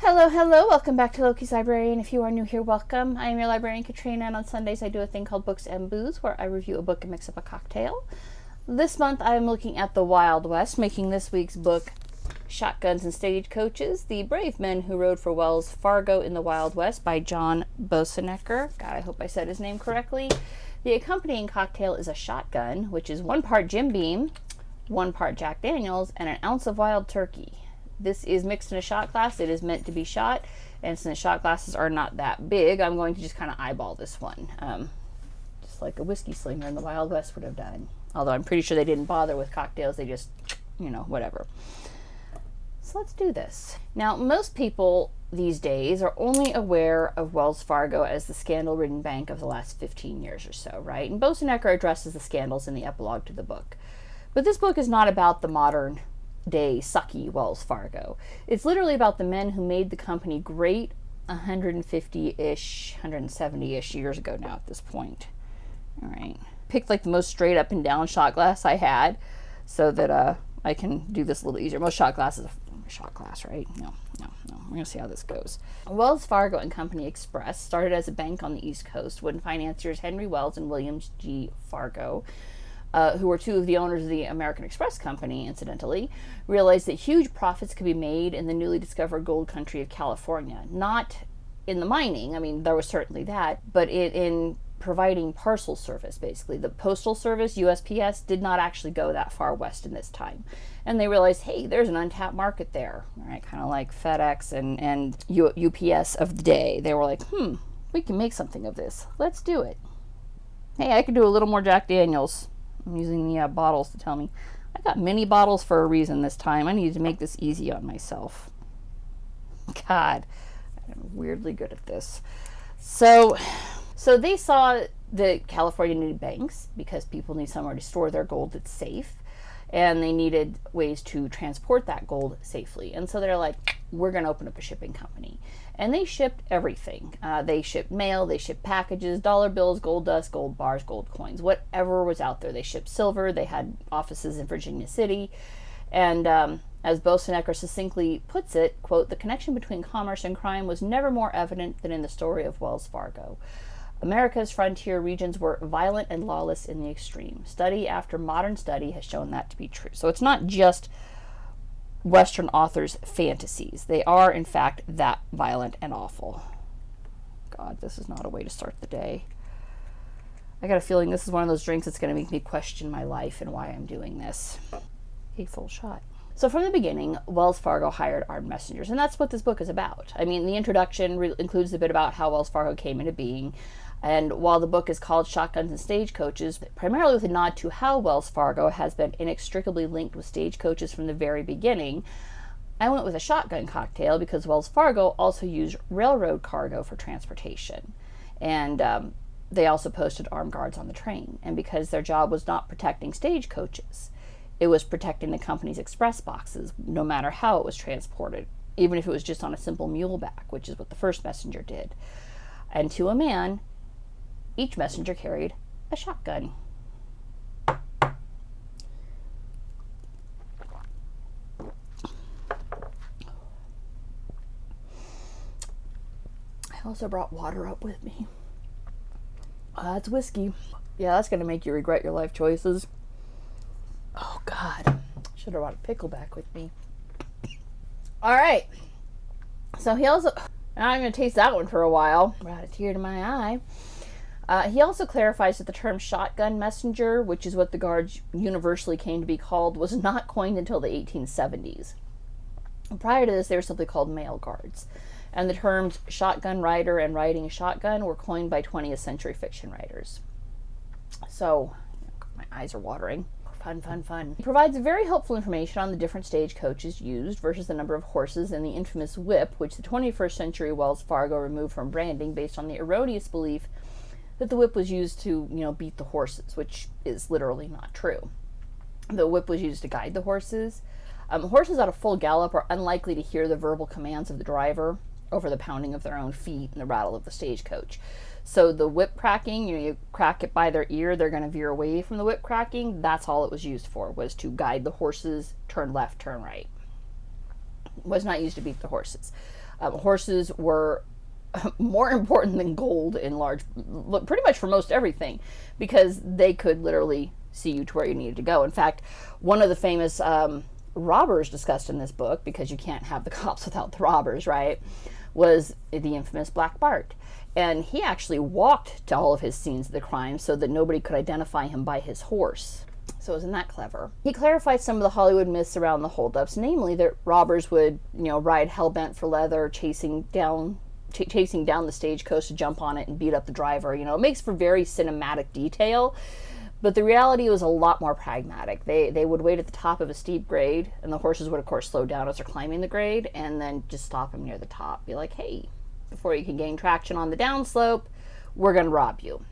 Hello, hello. Welcome back to Loki's Librarian. If you are new here, welcome. I am your librarian, Katrina, and on Sundays I do a thing called Books and Booze, where I review a book and mix up a cocktail. This month I am looking at the Wild West, making this week's book Shotguns and Stagecoaches, The Brave Men Who Rode for Wells Fargo in the Wild West by John Boessenecker. God, I hope I said his name correctly. The accompanying cocktail is a shotgun, which is 1 part Jim Beam, 1 part Jack Daniels, and an ounce of wild turkey. This is mixed in a shot glass. It is meant to be shot, and since shot glasses are not that big, I'm going to just kind of eyeball this one, just like a whiskey slinger in the Wild West would have done. Although I'm pretty sure they didn't bother with cocktails. They just, whatever. So let's do this. Now, most people these days are only aware of Wells Fargo as the scandal-ridden bank of the last 15 years or so, right? And Boessenecker addresses the scandals in the epilogue to the book. But this book is not about the modern day sucky Wells Fargo. It's literally about the men who made the company great 150-ish, 170-ish years ago now at this point. All right. Picked like the most straight up and down shot glass I had so that I can do this a little easier. Most shot glasses are shot glass, right? No. We're going to see how this goes. Wells Fargo and Company Express started as a bank on the East Coast when financiers Henry Wells and William G. Fargo, who were 2 of the owners of the American Express Company, incidentally, realized that huge profits could be made in the newly discovered gold country of California. Not in the mining, I mean, there was certainly that, but in providing parcel service, basically. The postal service, USPS, did not actually go that far west in this time. And they realized, hey, there's an untapped market there, all right, kind of like FedEx and UPS of the day. They were like, we can make something of this. Let's do it. Hey, I could do a little more Jack Daniels. I'm using the bottles to tell me. I got mini bottles for a reason this time. I needed to make this easy on myself. God, I'm weirdly good at this. So they saw that California needed banks because people need somewhere to store their gold that's safe, and they needed ways to transport that gold safely. And so they're like, we're going to open up a shipping company. And they shipped everything. They shipped mail, they shipped packages, dollar bills, gold dust, gold bars, gold coins, whatever was out there. They shipped silver. They had offices in Virginia City. And as Boessenecker succinctly puts it, quote, the connection between commerce and crime was never more evident than in the story of Wells Fargo. America's frontier regions were violent and lawless in the extreme. Study after modern study has shown that to be true. So it's not just Western authors' fantasies. They are, in fact, that violent and awful. God, this is not a way to start the day. I got a feeling this is one of those drinks that's going to make me question my life and why I'm doing this. A full shot. So from the beginning, Wells Fargo hired armed messengers, and that's what this book is about. I mean, the introduction includes a bit about how Wells Fargo came into being, and while the book is called Shotguns and Stagecoaches, primarily with a nod to how Wells Fargo has been inextricably linked with stagecoaches from the very beginning, I went with a shotgun cocktail because Wells Fargo also used railroad cargo for transportation. And they also posted armed guards on the train. And because their job was not protecting stagecoaches, it was protecting the company's express boxes, no matter how it was transported, even if it was just on a simple muleback, which is what the first messenger did. And to a man, each messenger carried a shotgun. I also brought water up with me. That's whiskey. Yeah, that's going to make you regret your life choices. Oh, God. Should have brought a pickle back with me. All right. So he also... Now I'm going to taste that one for a while. Brought a tear to my eye. He also clarifies that the term shotgun messenger, which is what the guards universally came to be called, was not coined until the 1870s. Prior to this, they were simply called mail guards. And the terms shotgun rider and riding a shotgun were coined by 20th century fiction writers. So, my eyes are watering. Fun. He provides very helpful information on the different stagecoaches used versus the number of horses and the infamous whip, which the 21st century Wells Fargo removed from branding based on the erroneous belief that the whip was used to, beat the horses, which is literally not true. The whip was used to guide the horses. Horses at a full gallop are unlikely to hear the verbal commands of the driver over the pounding of their own feet and the rattle of the stagecoach. So the whip cracking, you crack it by their ear, they're going to veer away from the whip cracking. That's all it was used for, was to guide the horses, turn left, turn right. It was not used to beat the horses. Horses were more important than gold pretty much for most everything, because they could literally see you to where you needed to go. In fact, one of the famous robbers discussed in this book, because you can't have the cops without the robbers, right, was the infamous Black Bart. And he actually walked to all of his scenes of the crime so that nobody could identify him by his horse. So isn't that clever? He clarified some of the Hollywood myths around the holdups, namely that robbers would, ride hell-bent for leather, chasing down the stagecoach to jump on it and beat up the driver. It makes for very cinematic detail, but the reality was a lot more pragmatic. They would wait at the top of a steep grade, and the horses would, of course, slow down as they're climbing the grade, and then just stop them near the top. Be like, hey, before you can gain traction on the downslope, we're going to rob you.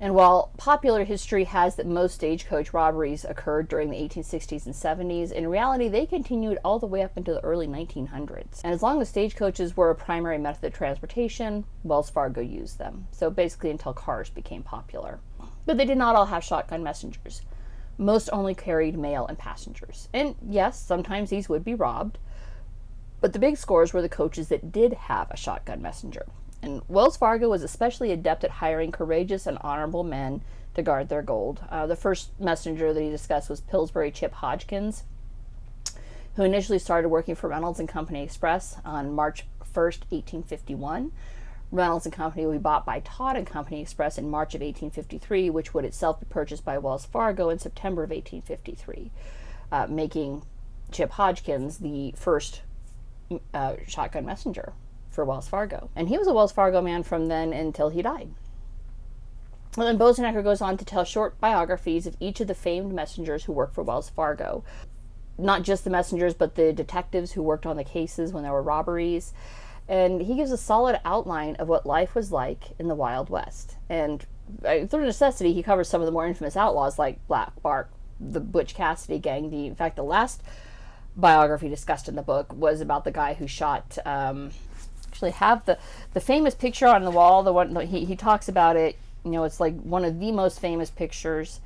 And while popular history has that most stagecoach robberies occurred during the 1860s and 70s, in reality they continued all the way up into the early 1900s. And as long as stagecoaches were a primary method of transportation, Wells Fargo used them. So basically until cars became popular. But they did not all have shotgun messengers. Most only carried mail and passengers. And yes, sometimes these would be robbed, but the big scores were the coaches that did have a shotgun messenger. And Wells Fargo was especially adept at hiring courageous and honorable men to guard their gold. The first messenger that he discussed was Pillsbury Chip Hodgkins, who initially started working for Reynolds and Company Express on March 1st, 1851. Reynolds and Company would be bought by Todd and Company Express in March of 1853, which would itself be purchased by Wells Fargo in September of 1853, making Chip Hodgkins the first shotgun messenger for Wells Fargo. And he was a Wells Fargo man from then until he died. And then Boessenecker goes on to tell short biographies of each of the famed messengers who worked for Wells Fargo. Not just the messengers, but the detectives who worked on the cases when there were robberies. And he gives a solid outline of what life was like in the Wild West. And through necessity, he covers some of the more infamous outlaws like Black Bart, the Butch Cassidy gang. In fact, the last biography discussed in the book was about the guy who shot... actually have the famous picture on the wall. The one he talks about it. It's like one of the most famous pictures.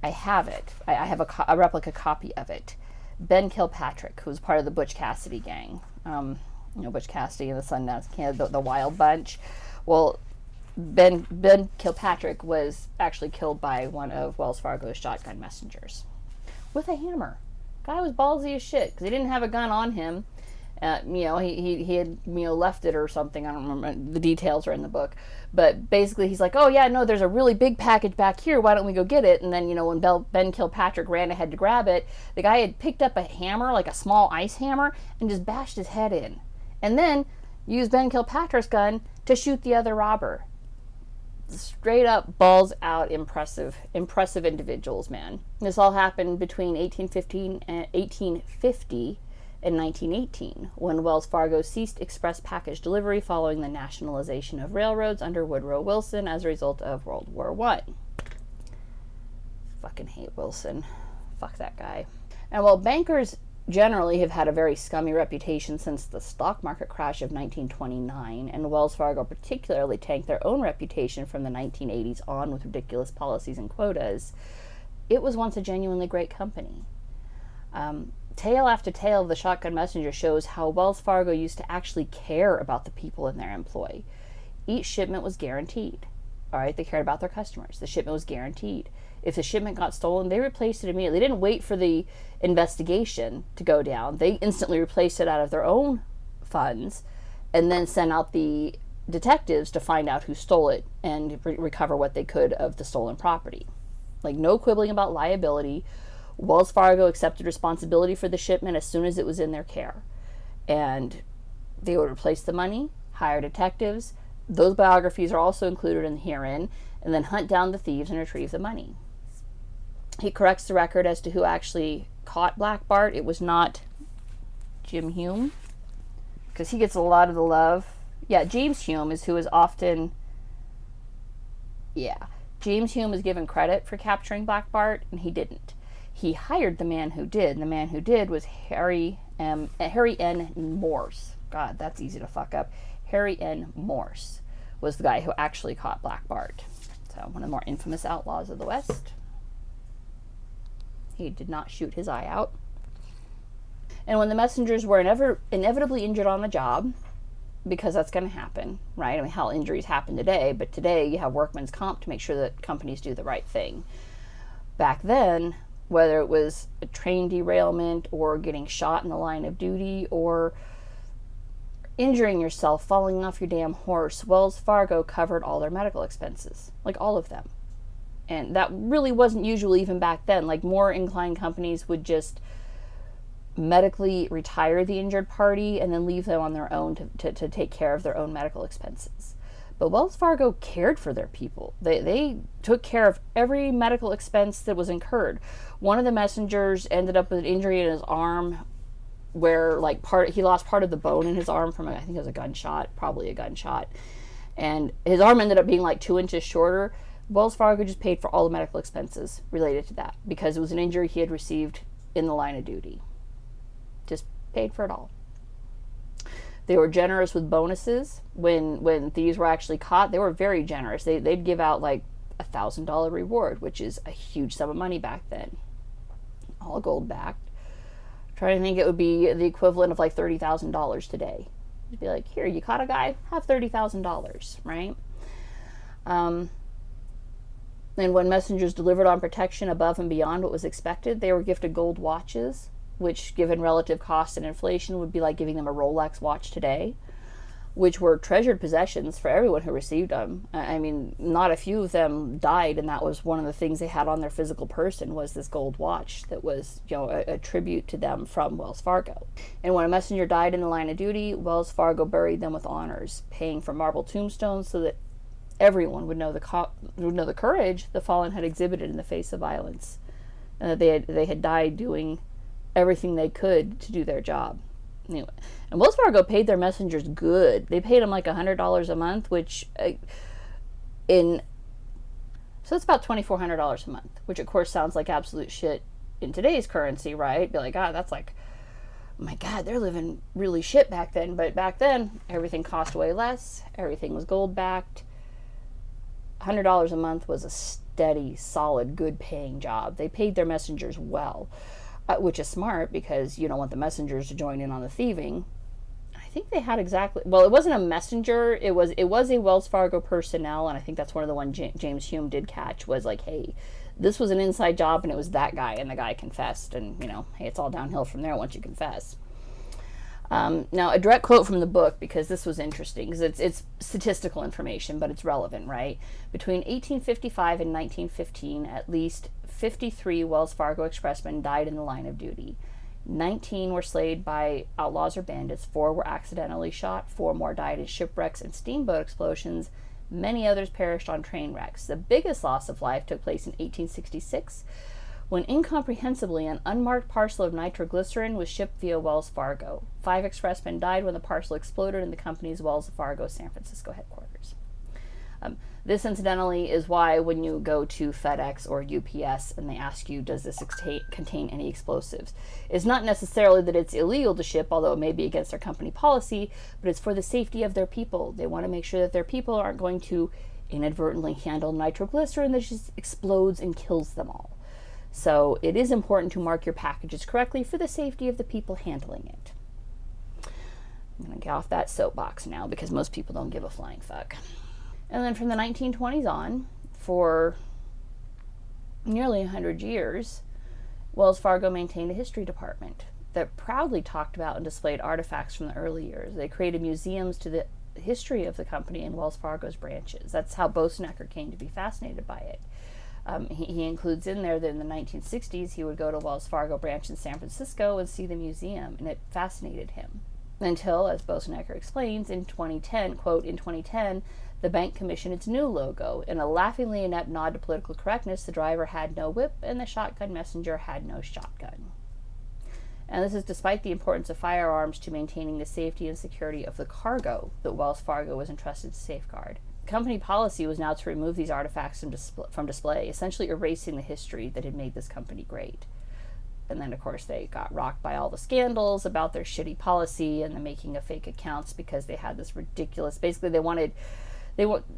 I have it. I have a replica copy of it. Ben Kilpatrick, who was part of the Butch Cassidy gang. Butch Cassidy and the Sundance Kid, the Wild Bunch. Well, Ben Kilpatrick was actually killed by one of Wells Fargo's shotgun messengers with a hammer. Guy was ballsy as shit because he didn't have a gun on him. He had left it or something. I don't remember. The details are in the book. But basically he's like, oh yeah, no, there's a really big package back here. Why don't we go get it? And then, when Ben Kilpatrick ran ahead to grab it, the guy had picked up a hammer, like a small ice hammer, and just bashed his head in. And then used Ben Kilpatrick's gun to shoot the other robber. Straight up balls out impressive individuals, man. This all happened between 1850 and 1918, when Wells Fargo ceased express package delivery following the nationalization of railroads under Woodrow Wilson as a result of World War I. Fucking hate Wilson. Fuck that guy. And while bankers generally have had a very scummy reputation since the stock market crash of 1929, and Wells Fargo particularly tanked their own reputation from the 1980s on with ridiculous policies and quotas, it was once a genuinely great company. Tale after tale of the shotgun messenger shows how Wells Fargo used to actually care about the people in their employ. Each shipment was guaranteed. All right, they cared about their customers. The shipment was guaranteed. If the shipment got stolen, they replaced it immediately. They didn't wait for the investigation to go down. They instantly replaced it out of their own funds and then sent out the detectives to find out who stole it and recover what they could of the stolen property. Like, no quibbling about liability. Wells Fargo accepted responsibility for the shipment as soon as it was in their care. And they would replace the money, hire detectives. Those biographies are also included in herein, and then hunt down the thieves and retrieve the money. He corrects the record as to who actually caught Black Bart. It was not Jim Hume, because he gets a lot of the love. Yeah, James Hume is who is often... Yeah, James Hume is given credit for capturing Black Bart, and he didn't. He hired the man who did, and the man who did was Harry N. Morse. God, that's easy to fuck up. Harry N. Morse was the guy who actually caught Black Bart. So, one of the more infamous outlaws of the West. He did not shoot his eye out. And when the messengers were inevitably injured on the job, because that's going to happen, right? I mean, hell, injuries happen today, but today you have workman's comp to make sure that companies do the right thing. Back then, whether it was a train derailment or getting shot in the line of duty or injuring yourself, falling off your damn horse, Wells Fargo covered all their medical expenses, like all of them. And that really wasn't usual even back then. Like, more inclined companies would just medically retire the injured party and then leave them on their own to take care of their own medical expenses. But Wells Fargo cared for their people. They took care of every medical expense that was incurred. One of the messengers ended up with an injury in his arm where, like, he lost part of the bone in his arm from, I think it was a gunshot, probably a gunshot. And his arm ended up being like 2 inches shorter. Wells Fargo just paid for all the medical expenses related to that because it was an injury he had received in the line of duty. Just paid for it all. They were generous with bonuses. When thieves were actually caught, they were very generous. They'd give out like $1,000 reward, which is a huge sum of money back then. All gold backed. Trying to think, it would be the equivalent of like $30,000 today. You'd be like, here, you caught a guy, have $30,000, right? And when messengers delivered on protection above and beyond what was expected, they were gifted gold watches, which, given relative cost and inflation, would be like giving them a Rolex watch today, which were treasured possessions for everyone who received them. I mean, not a few of them died, and that was one of the things they had on their physical person, was this gold watch that was, a tribute to them from Wells Fargo. And when a messenger died in the line of duty, Wells Fargo buried them with honors, paying for marble tombstones so that everyone would know the courage the fallen had exhibited in the face of violence, and that they had died doing everything they could to do their job. Anyway, and Wells Fargo paid their messengers good. They paid them like $100 a month, which so it's about $2,400 a month, which of course sounds like absolute shit in today's currency, right? Be like, that's like, oh my God, they're living really shit back then. But back then, everything cost way less. Everything was gold backed. $100 a month was a steady, solid, good paying job. They paid their messengers well. Which is smart because you don't want the messengers to join in on the thieving. I think they had it wasn't a messenger, it was a Wells Fargo personnel, and I think that's one of the ones James Hume did catch, was like, hey, this was an inside job and it was that guy, and the guy confessed, and hey, it's all downhill from there once you confess. Now, a direct quote from the book, because this was interesting, because it's statistical information, but it's relevant, right? Between 1855 and 1915, at least 53 Wells Fargo expressmen died in the line of duty. 19 were slayed by outlaws or bandits, 4 were accidentally shot, 4 more died in shipwrecks and steamboat explosions, many others perished on train wrecks. The biggest loss of life took place in 1866, when incomprehensibly an unmarked parcel of nitroglycerin was shipped via Wells Fargo. 5 expressmen died when the parcel exploded in the company's Wells Fargo San Francisco headquarters. This, incidentally, is why when you go to FedEx or UPS and they ask you, does this contain any explosives? It's not necessarily that it's illegal to ship, although it may be against their company policy, but it's for the safety of their people. They want to make sure that their people aren't going to inadvertently handle nitroglycerin that just explodes and kills them all. So it is important to mark your packages correctly for the safety of the people handling it. I'm going to get off that soapbox now because most people don't give a flying fuck. And then from the 1920s on, for nearly 100 years, Wells Fargo maintained a history department that proudly talked about and displayed artifacts from the early years. They created museums to the history of the company and Wells Fargo's branches. That's how Boessenecker came to be fascinated by it. He includes in there that in the 1960s, he would go to Wells Fargo branch in San Francisco and see the museum, and it fascinated him. Until, as Boessenecker explains, in 2010, quote, in 2010, the bank commissioned its new logo. In a laughingly inept nod to political correctness, the driver had no whip and the shotgun messenger had no shotgun. And this is despite the importance of firearms to maintaining the safety and security of the cargo that Wells Fargo was entrusted to safeguard. Company policy was now to remove these artifacts from display, essentially erasing the history that had made this company great. And then, of course, they got rocked by all the scandals about their shitty policy and the making of fake accounts because they had this ridiculous... Basically,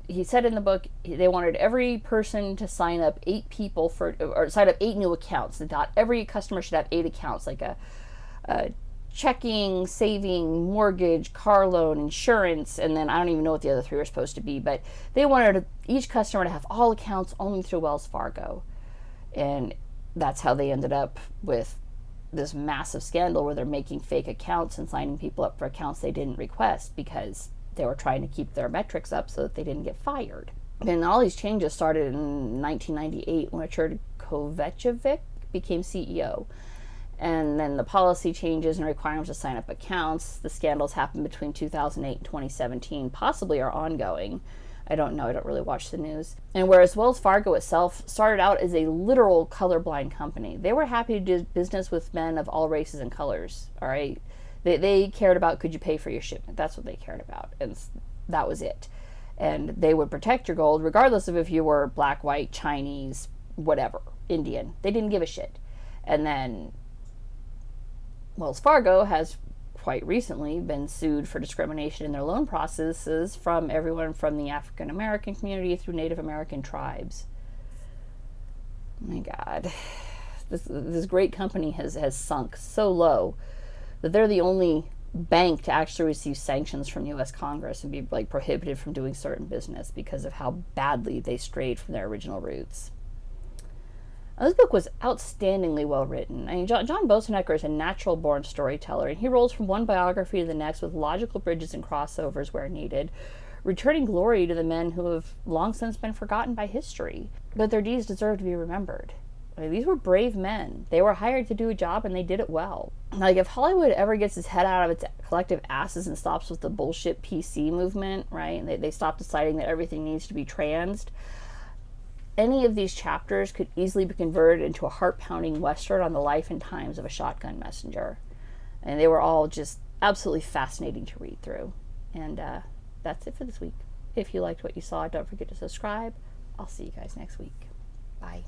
he said in the book, they wanted every person to sign up 8 people or sign up 8 new accounts. They thought every customer should have 8 accounts, like a checking, saving, mortgage, car loan, insurance, and then I don't even know what the other three were supposed to be, but they wanted each customer to have all accounts only through Wells Fargo. And that's how they ended up with this massive scandal where they're making fake accounts and signing people up for accounts they didn't request because they were trying to keep their metrics up so that they didn't get fired. And all these changes started in 1998 when Richard Kovacevic became CEO. And then the policy changes and requirements to sign up accounts. The scandals happened between 2008 and 2017, possibly are ongoing. I don't know. I don't really watch the news. And whereas Wells Fargo itself started out as a literal colorblind company, they were happy to do business with men of all races and colors. All right. They cared about, could you pay for your shipment? That's what they cared about. And that was it. And they would protect your gold regardless of if you were black, white, Chinese, whatever, Indian. They didn't give a shit. And then Wells Fargo has quite recently been sued for discrimination in their loan processes from everyone from the African American community through Native American tribes. My God. This great company has sunk so low that they're the only bank to actually receive sanctions from U.S. Congress and be like prohibited from doing certain business because of how badly they strayed from their original roots. Now, this book was outstandingly well written. I mean, John Boessenecker is a natural-born storyteller, and he rolls from one biography to the next with logical bridges and crossovers where needed, returning glory to the men who have long since been forgotten by history. But their deeds deserve to be remembered. I mean, these were brave men. They were hired to do a job, and they did it well. Like, if Hollywood ever gets its head out of its collective asses and stops with the bullshit PC movement, right, and they stop deciding that everything needs to be transed, any of these chapters could easily be converted into a heart-pounding Western on the life and times of a shotgun messenger. And they were all just absolutely fascinating to read through. And that's it for this week. If you liked what you saw, don't forget to subscribe. I'll see you guys next week. Bye.